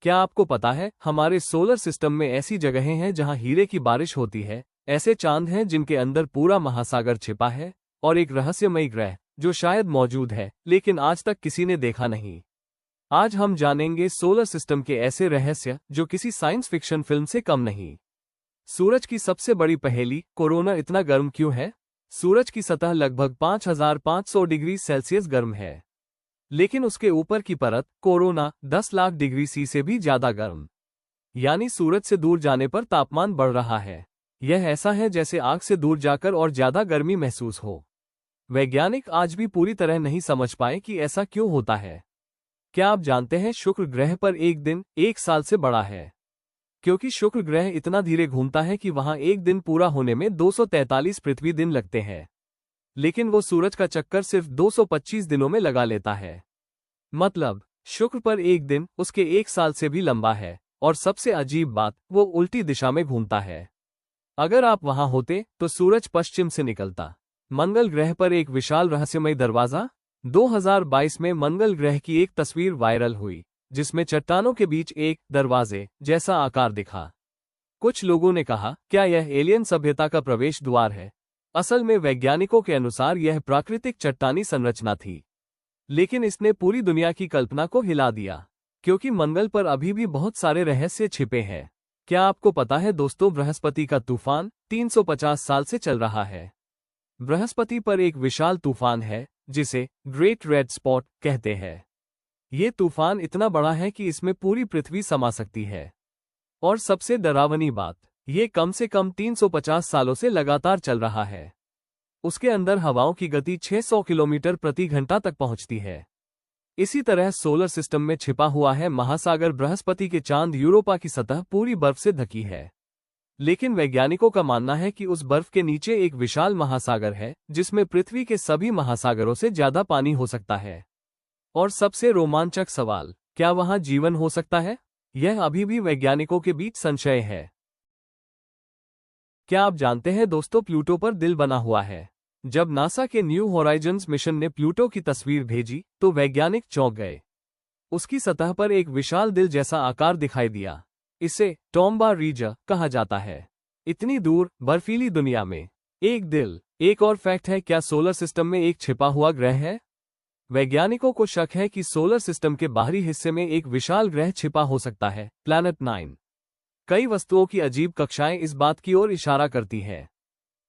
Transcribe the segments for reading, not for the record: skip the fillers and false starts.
क्या आपको पता है हमारे सोलर सिस्टम में ऐसी जगहें हैं जहां हीरे की बारिश होती है। ऐसे चांद हैं जिनके अंदर पूरा महासागर छिपा है, और एक रहस्यमयी ग्रह जो शायद मौजूद है लेकिन आज तक किसी ने देखा नहीं। आज हम जानेंगे सोलर सिस्टम के ऐसे रहस्य जो किसी साइंस फिक्शन फिल्म से कम नहीं। सूरज की सबसे बड़ी पहेली, कोरोना इतना गर्म क्यों है? सूरज की सतह लगभग 5500 डिग्री सेल्सियस गर्म है, लेकिन उसके ऊपर की परत कोरोना 10 लाख डिग्री सी से भी ज्यादा गर्म। यानी सूरज से दूर जाने पर तापमान बढ़ रहा है। यह ऐसा है जैसे आग से दूर जाकर और ज्यादा गर्मी महसूस हो। वैज्ञानिक आज भी पूरी तरह नहीं समझ पाए कि ऐसा क्यों होता है। क्या आप जानते हैं शुक्र ग्रह पर एक दिन 1 साल से बड़ा है? क्योंकि शुक्र ग्रह इतना धीरे घूमता है कि वहां एक दिन पूरा होने में 243 पृथ्वी दिन लगते हैं, लेकिन वो सूरज का चक्कर सिर्फ 225 दिनों में लगा लेता है। मतलब शुक्र पर एक दिन उसके 1 साल से भी लंबा है, और सबसे अजीब बात, वो उल्टी दिशा में घूमता है। अगर आप वहां होते तो सूरज पश्चिम से निकलता। मंगल ग्रह पर एक विशाल रहस्यमय दरवाजा। 2022 में मंगल ग्रह की एक तस्वीर वायरल हुई जिसमें चट्टानों के बीच एक दरवाजे जैसा आकार दिखा। कुछ लोगों ने कहा, क्या यह एलियन सभ्यता का प्रवेश द्वार है? असल में वैज्ञानिकों के अनुसार यह प्राकृतिक चट्टानी संरचना थी, लेकिन इसने पूरी दुनिया की कल्पना को हिला दिया, क्योंकि मंगल पर अभी भी बहुत सारे रहस्य छिपे हैं। क्या आपको पता है दोस्तों, बृहस्पति का तूफान 350 साल से चल रहा है। बृहस्पति पर एक विशाल तूफान है जिसे ग्रेट रेड स्पॉट कहते हैं। ये तूफान इतना बड़ा है कि इसमें पूरी पृथ्वी समा सकती है। और सबसे डरावनी बात, ये कम से कम 350 सालों से लगातार चल रहा है। उसके अंदर हवाओं की गति 600 किलोमीटर प्रति घंटा तक पहुंचती है। इसी तरह सोलर सिस्टम में छिपा हुआ है महासागर बृहस्पति के चांद यूरोपा की सतह पूरी बर्फ से ढकी है। लेकिन वैज्ञानिकों का मानना है कि उस बर्फ के नीचे एक विशाल महासागर है जिसमें पृथ्वी के सभी महासागरों से ज्यादा पानी हो सकता है। और सबसे रोमांचक सवाल, क्या वहां जीवन हो सकता है? यह अभी भी वैज्ञानिकों के बीच संशय है। क्या आप जानते हैं दोस्तों, प्लूटो पर दिल बना हुआ है। जब नासा के न्यू होराइजन्स मिशन ने प्लूटो की तस्वीर भेजी तो वैज्ञानिक चौंक गए। उसकी सतह पर एक विशाल दिल जैसा आकार दिखाई दिया। इसे टॉम्बा रीजा कहा जाता है। इतनी दूर बर्फीली दुनिया में एक दिल। एक और फैक्ट है, क्या सोलर सिस्टम में एक छिपा हुआ ग्रह है? वैज्ञानिकों को शक है कि सोलर सिस्टम के बाहरी हिस्से में एक विशाल ग्रह छिपा हो सकता है, प्लैनेट 9। कई वस्तुओं की अजीब कक्षाएं इस बात की ओर इशारा करती हैं,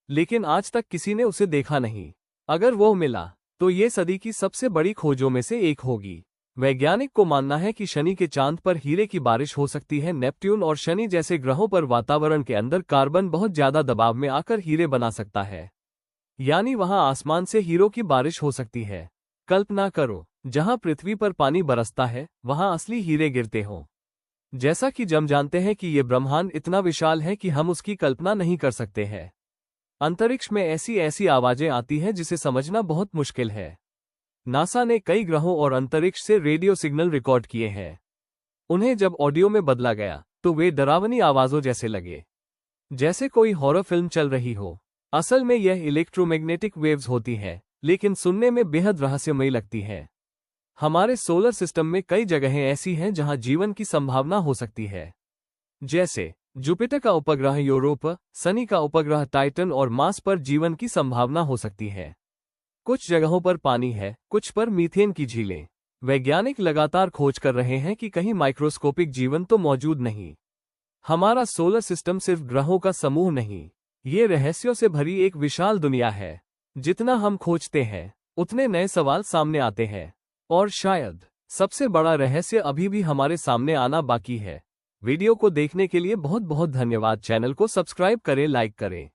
लेकिन आज तक किसी ने उसे देखा नहीं। अगर वो मिला तो ये सदी की सबसे बड़ी खोजों में से एक होगी। वैज्ञानिक को मानना है कि शनि के चांद पर हीरे की बारिश हो सकती है। नेपट्यून और शनि जैसे ग्रहों पर वातावरण के अंदर कार्बन बहुत ज्यादा दबाव में आकर हीरे बना सकता है, यानी वहां आसमान से हीरों की बारिश हो सकती है। कल्पना करो, जहां पृथ्वी पर पानी बरसता है वहां असली हीरे गिरते हों। जैसा कि हम जानते हैं कि ये ब्रह्मांड इतना विशाल है कि हम उसकी कल्पना नहीं कर सकते हैं। अंतरिक्ष में ऐसी आवाजें आती हैं जिसे समझना बहुत मुश्किल है। नासा ने कई ग्रहों और अंतरिक्ष से रेडियो सिग्नल रिकॉर्ड किए हैं। उन्हें जब ऑडियो में बदला गया तो वे डरावनी आवाजों जैसे लगे, जैसे कोई हॉरर फिल्म चल रही हो। असल में यह इलेक्ट्रोमैग्नेटिक वेव्स होती हैं, लेकिन सुनने में बेहद रहस्यमयी लगती हैं। हमारे सोलर सिस्टम में कई जगहें ऐसी हैं जहां जीवन की संभावना हो सकती है, जैसे जुपिटर का उपग्रह यूरोपा, शनि का उपग्रह टाइटन और मार्स पर जीवन की संभावना हो सकती है। कुछ जगहों पर पानी है, कुछ पर मीथेन की झीलें। वैज्ञानिक लगातार खोज कर रहे हैं कि कहीं माइक्रोस्कोपिक जीवन तो मौजूद नहीं। हमारा सोलर सिस्टम सिर्फ ग्रहों का समूह नहीं, ये रहस्यों से भरी एक विशाल दुनिया है। जितना हम खोजते हैं उतने नए सवाल सामने आते हैं, और शायद सबसे बड़ा रहस्य अभी भी हमारे सामने आना बाकी है। वीडियो को देखने के लिए बहुत बहुत धन्यवाद। चैनल को सब्सक्राइब करें, लाइक करें।